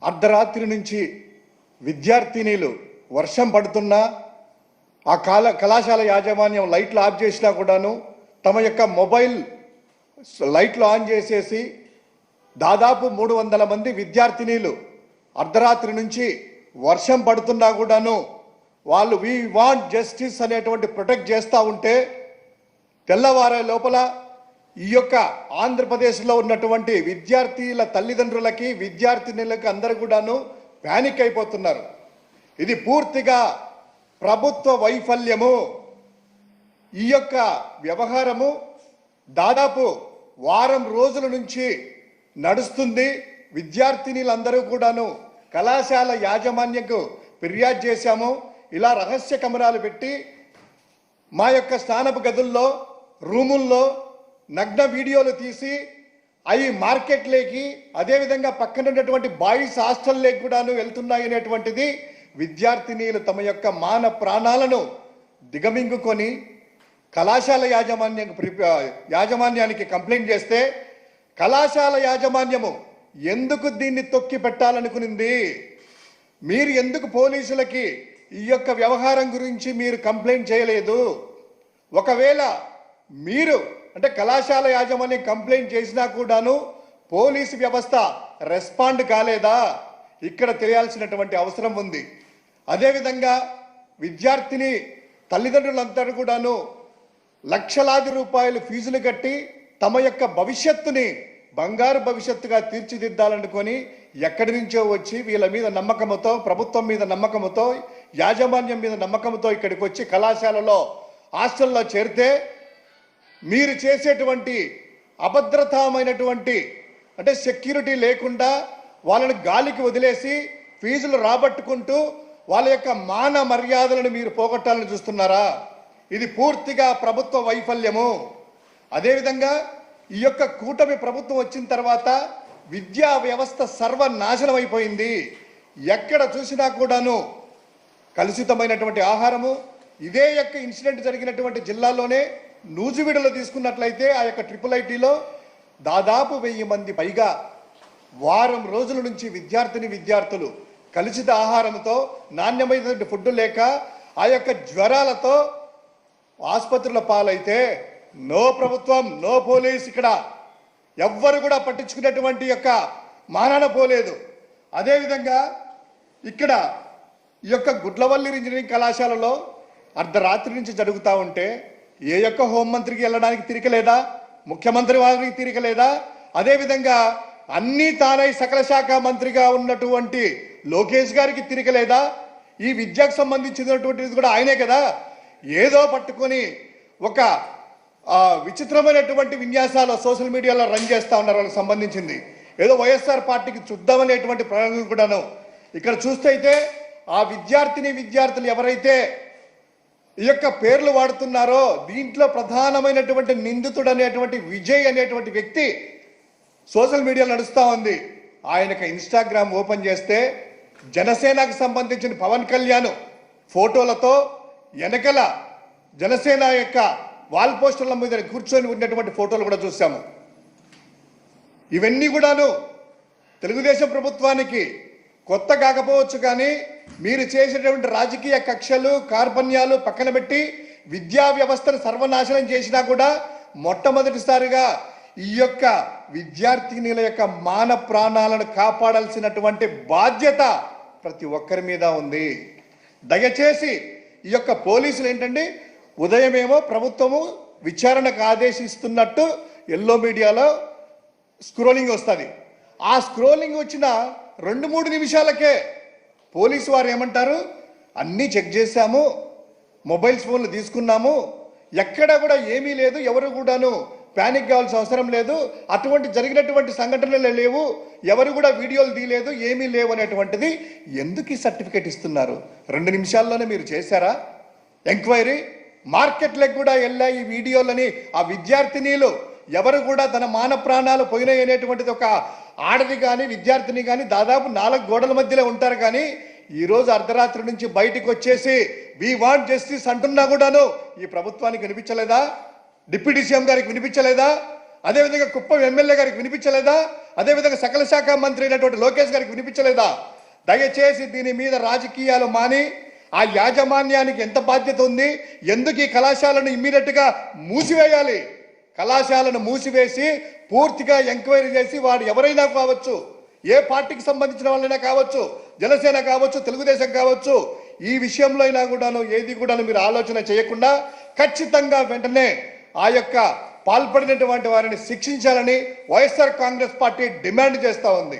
అర్ధరాత్రి నుంచి విద్యార్థినీలు వర్షం పడుతున్నా ఆ కళాశాల యాజమాన్యం లైట్లు ఆఫ్ చేసినా కూడాను తమ యొక్క మొబైల్ లైట్లు ఆన్ చేసేసి దాదాపు 300 మంది విద్యార్థినీలు అర్ధరాత్రి నుంచి వర్షం పడుతున్నా కూడాను వాళ్ళు వి వాంట్ జస్టిస్ అనేటువంటి ప్రొటెక్ట్ చేస్తూ ఉంటే తెల్లవారే లోపల ఈ యొక్క ఆంధ్రప్రదేశ్లో ఉన్నటువంటి విద్యార్థుల తల్లిదండ్రులకి విద్యార్థినులకి అందరూ కూడాను ప్యానిక్ అయిపోతున్నారు. ఇది పూర్తిగా ప్రభుత్వ వైఫల్యము. ఈ యొక్క వ్యవహారము దాదాపు వారం రోజుల నుంచి నడుస్తుంది. విద్యార్థినులందరూ కూడాను కళాశాల యాజమాన్యంకు ఫిర్యాదు చేశాము. ఇలా రహస్య కెమెరాలు పెట్టి మా యొక్క స్నానపు గదుల్లో రూముల్లో నగ్న వీడియోలు తీసి అవి మార్కెట్లోకి అదేవిధంగా పక్కన ఉన్నటువంటి బాయ్స్ హాస్టల్లోకి కూడాను వెళ్తున్నాయి అనేటువంటిది విద్యార్థినీలు తమ యొక్క మాన ప్రాణాలను దిగమింగుకొని కళాశాల యాజమాన్యానికి కంప్లైంట్ చేస్తే కళాశాల యాజమాన్యము ఎందుకు దీన్ని తొక్కి పెట్టాలనుకునింది? మీరు ఎందుకు పోలీసులకి ఈ యొక్క వ్యవహారం గురించి మీరు కంప్లైంట్ చేయలేదు? ఒకవేళ మీరు అంటే కళాశాల యాజమాన్యం కంప్లైంట్ చేసినా కూడాను పోలీసు వ్యవస్థ రెస్పాండ్ కాలేదా? ఇక్కడ తెలియాల్సినటువంటి అవసరం ఉంది. అదేవిధంగా విద్యార్థిని తల్లిదండ్రులందరూ కూడాను లక్షలాది రూపాయలు ఫీజులు కట్టి తమ యొక్క భవిష్యత్తుని బంగారు భవిష్యత్తుగా తీర్చిదిద్దాలనుకొని ఎక్కడి నుంచో వచ్చి వీళ్ళ మీద నమ్మకంతో, ప్రభుత్వం మీద నమ్మకంతో, యాజమాన్యం మీద నమ్మకంతో ఇక్కడికి వచ్చి కళాశాలలో హాస్టల్లో చేరితే మీరు చేసేటువంటి అభద్రతామైనటువంటి అంటే సెక్యూరిటీ లేకుండా వాళ్ళని గాలికి వదిలేసి ఫీజులు రాబట్టుకుంటూ వాళ్ళ యొక్క మాన మర్యాదలను మీరు పోగొట్టాలని చూస్తున్నారా? ఇది పూర్తిగా ప్రభుత్వ వైఫల్యము. అదేవిధంగా ఈ యొక్క కూటమి ప్రభుత్వం వచ్చిన తర్వాత విద్యా వ్యవస్థ సర్వనాశనం అయిపోయింది. ఎక్కడ చూసినా కూడాను కలుషితమైనటువంటి ఆహారము. ఇదే యొక్క ఇన్సిడెంట్ జరిగినటువంటి జిల్లాలోనే నూజివీడులో తీసుకున్నట్లయితే ఆ యొక్క IIITలో దాదాపు 1000 మంది పైగా వారం రోజుల నుంచి విద్యార్థులు కలుషిత ఆహారంతో, నాణ్యమైనటువంటి ఫుడ్ లేక ఆ యొక్క జ్వరాలతో ఆసుపత్రుల పాలైతే నో ప్రభుత్వం, నో పోలీస్, ఇక్కడ ఎవ్వరు కూడా పట్టించుకునేటువంటి యొక్క మానాన పోలేదు. అదేవిధంగా ఇక్కడ ఈ యొక్క గుడ్లవల్లి ఇంజనీరింగ్ కళాశాలలో అర్ధరాత్రి నుంచి జరుగుతూ ఉంటే ఏ యొక్క హోంమంత్రికి వెళ్ళడానికి తిరిగలేదా? ముఖ్యమంత్రి వారికి తిరిగలేదా? అదేవిధంగా అన్నీ తానై సకల శాఖ మంత్రిగా ఉన్నటువంటి లోకేష్ గారికి తిరగలేదా? ఈ విద్యకు సంబంధించినటువంటిది కూడా ఆయనే కదా. ఏదో పట్టుకొని ఒక విచిత్రమైనటువంటి విన్యాసాలు సోషల్ మీడియాలో రన్ చేస్తూ ఉన్నారు. వాళ్ళకి సంబంధించింది ఏదో వైఎస్ఆర్ పార్టీకి చూద్దామనేటువంటి ప్రయోగం కూడాను. ఇక్కడ చూస్తే అయితే ఆ విద్యార్థులు ఎవరైతే ఈ యొక్క పేర్లు వాడుతున్నారో దీంట్లో ప్రధానమైనటువంటి నిందితుడు అనేటువంటి విజయ్ అనేటువంటి వ్యక్తి సోషల్ మీడియాలో నడుస్తూ ఉంది. ఆయనకు ఇన్స్టాగ్రామ్ ఓపెన్ చేస్తే జనసేనకు సంబంధించిన పవన్ కళ్యాణ్ ఫోటోలతో వెనకల జనసేన యొక్క వాల్ పోస్టర్ల మీద కూర్చొని ఉన్నటువంటి ఫోటోలు కూడా చూసాము. ఇవన్నీ కూడాను తెలుగుదేశం ప్రభుత్వానికి కొత్త కాకపోవచ్చు, కానీ మీరు చేసేటువంటి రాజకీయ కక్షలు కార్పణ్యాలు పక్కన పెట్టి విద్యా వ్యవస్థను సర్వనాశనం చేసినా కూడా మొట్టమొదటిసారిగా ఈ యొక్క విద్యార్థినుల యొక్క మాన ప్రాణాలను కాపాడాల్సినటువంటి బాధ్యత ప్రతి ఒక్కరి మీద ఉంది. దయచేసి ఈ యొక్క పోలీసులు ఏంటంటే ఉదయమేమో ప్రభుత్వము విచారణకు ఆదేశిస్తున్నట్టు ఎల్లో మీడియాలో స్క్రోలింగ్ వస్తుంది. ఆ స్క్రోలింగ్ వచ్చిన 2-3 నిమిషాలకే పోలీసు వారు ఏమంటారు, అన్నీ చెక్ చేశాము, మొబైల్స్ ఫోన్లు తీసుకున్నాము, ఎక్కడా కూడా ఏమీ లేదు, ఎవరు కూడాను ప్యానిక్ కావాల్సిన అవసరం లేదు, అటువంటి జరిగినటువంటి సంఘటనలు లేవు, ఎవరు కూడా వీడియోలు తీయలేదు, ఏమీ లేవు అనేటువంటిది ఎందుకు ఈ సర్టిఫికేట్ ఇస్తున్నారు? 2 నిమిషాల్లోనే మీరు చేశారా ఎంక్వైరీ? మార్కెట్లకు కూడా వెళ్ళా ఈ వీడియోలని. ఆ విద్యార్థినీలు ఎవరు కూడా తన మాన ప్రాణాలు పోయినాయి అనేటువంటిది ఒక ఆడది కానీ విద్యార్థిని కానీ దాదాపు 4 గోడల మధ్యలో ఉంటారు. కానీ ఈరోజు అర్ధరాత్రి నుంచి బయటికి వచ్చేసి వి వాంట్ జస్టిస్ అంటున్నా కూడాను ఈ ప్రభుత్వానికి వినిపించలేదా? డిప్యూటీ సీఎం గారికి వినిపించలేదా? అదేవిధంగా కుప్పం ఎమ్మెల్యే గారికి వినిపించలేదా? అదేవిధంగా సకల శాఖ మంత్రి అయినటువంటి లోకేష్ గారికి వినిపించలేదా? దయచేసి దీని మీద రాజకీయాలు మాని ఆ యాజమాన్యానికి ఎంత బాధ్యత ఉంది, ఎందుకు ఈ కళాశాలను ఇమ్మీడియట్గా మూసివేయాలి, కళాశాలను మూసివేసి పూర్తిగా ఎంక్వైరీ చేసి వాడు ఎవరైనా కావచ్చు, ఏ పార్టీకి సంబంధించిన వాళ్ళైనా కావచ్చు, జనసేన కావచ్చు, తెలుగుదేశం కావచ్చు, ఈ విషయంలో అయినా కూడాను ఏది కూడా మీరు ఆలోచన చేయకుండా ఖచ్చితంగా వెంటనే ఆ యొక్క పాల్పడినటువంటి వారిని శిక్షించాలని వైఎస్ఆర్ కాంగ్రెస్ పార్టీ డిమాండ్ చేస్తూ ఉంది.